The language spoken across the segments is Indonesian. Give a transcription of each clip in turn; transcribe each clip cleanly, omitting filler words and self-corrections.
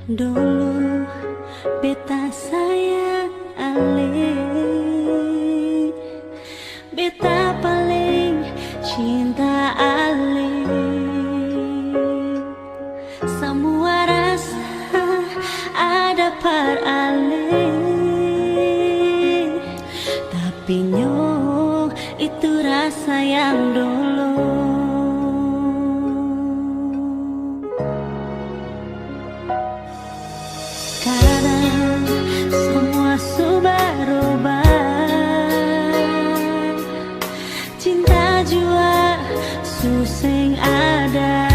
Dulu beta sayang ale, beta paling cinta ale. Semua rasa ada par ale, tapi nyo itu rasa yang dulu. Sekarang semua sudah berubah, cinta jua suseng ada.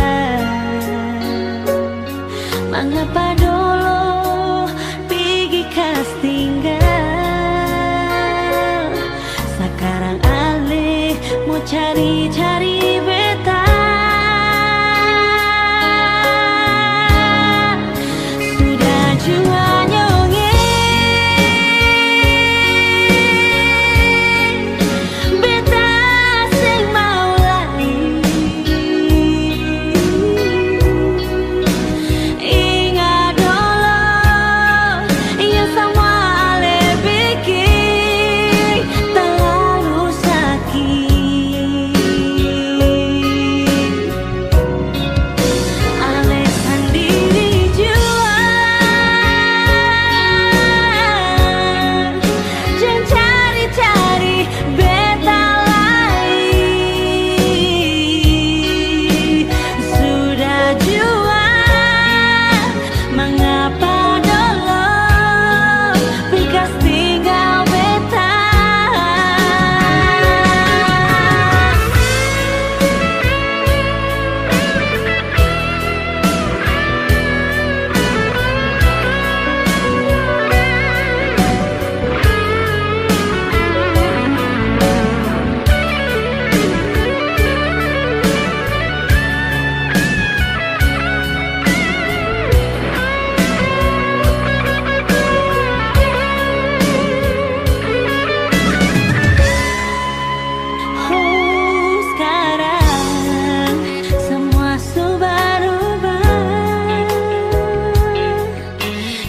Mengapa dulu pergi kas tinggal, sekarang alih mau cari-cari beta. Sudah jua nyonge beta sing mau lagi. Ingat dulu yang semua ale bikin terlalu sakit. Ale sendiri jua jangan cari-cari beta lain. Sudah jua mengapa dulu bekas tinggal beta. Oh, sekarang semua sudah berubah,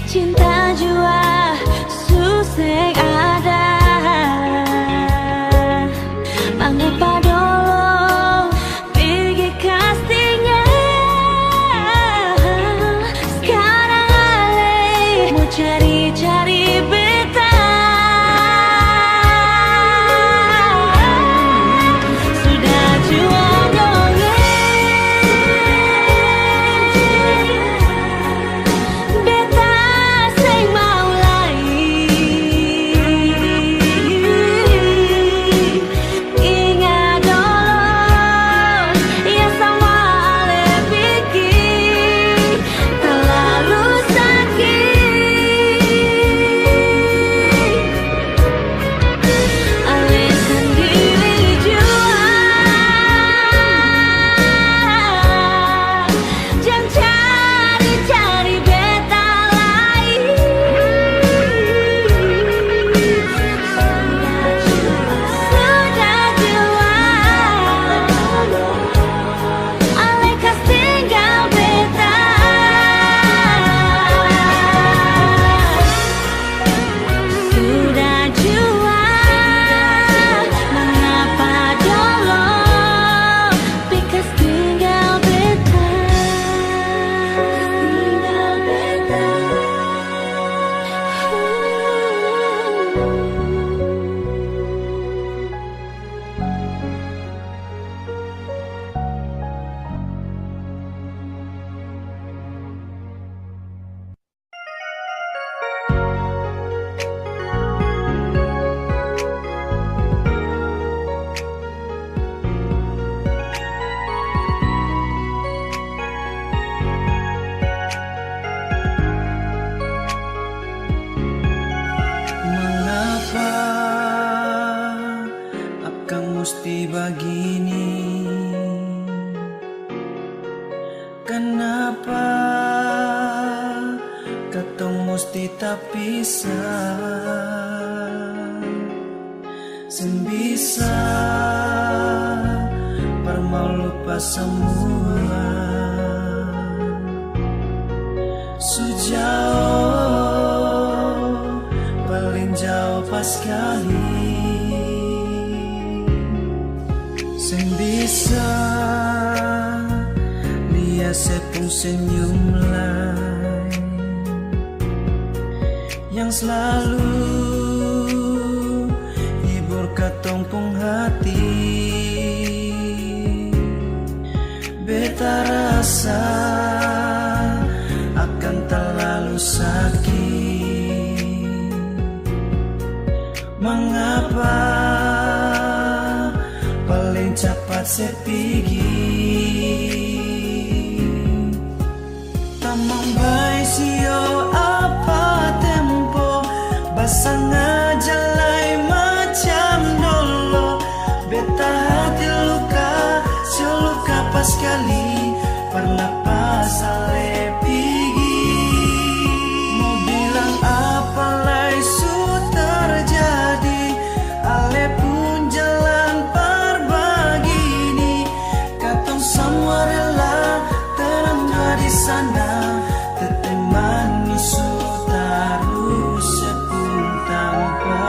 cinta jua susah ada. Mengapa dulu pergi castingnya, sekarang alih mau cari-cari beta. Sudah jua nyonge beta sing mau lagi. Ingat dulu yang semua ale bikin terlalu sakit. Ale sendiri jua jangan cari-cari beta lain. Sudah jua ale kas tinggal beta. Sudah jua mengapa dulu bekas tinggal beta. Tinggal beta. Mengapa akang mesti begini? Kenapa katong mesti tak pisah? Sembisa permau lupa semua. sejauh paling jauh pas kali sing bisa dia sepung senyum lain yang selalu hibur ketongpung hati. Beta rasa akan terlalu sakit. Mengapa paling cepat sepigi tamang baik sio apa tempo basang ajalai macam dolo. Beta hati luka sio luka pas kali pernah pasale pigi. Mau bilang apa lai su terjadi ale pun jalan perbagini katong semua rela terangga di sana teteh manis su taruh sepung tanpa.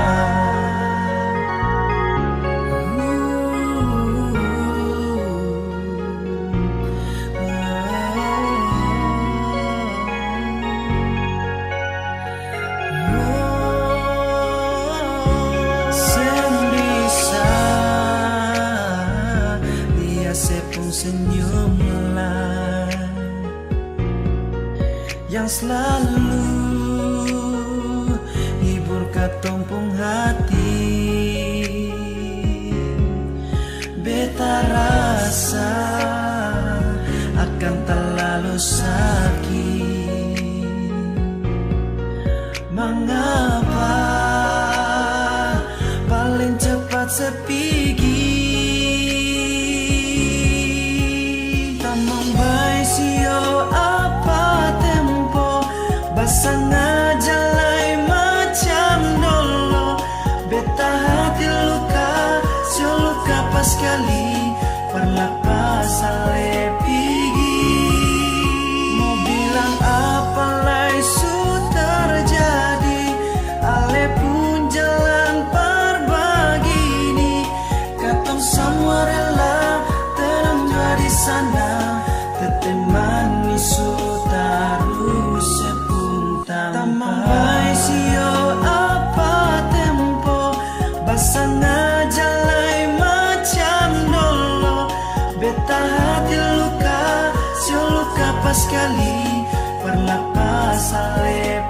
Sepung senyum yang selalu hibur ketongpung hati. Beta rasa akan terlalu sakit. Mengapa paling cepat sepigi sio apa tempo basang ajalai macam dolo. Beta hati luka sio luka pas kali pernah pasale pigi. Mau bilang apa lai su terjadi ale pun jalan perbagini katong semua rela terangga di sana teteh manis su taruh sepung tanpa. Tamang baik sio apa tempo basang ajalai macam dolo. Beta hati luka sio luka pas kali pernah pasale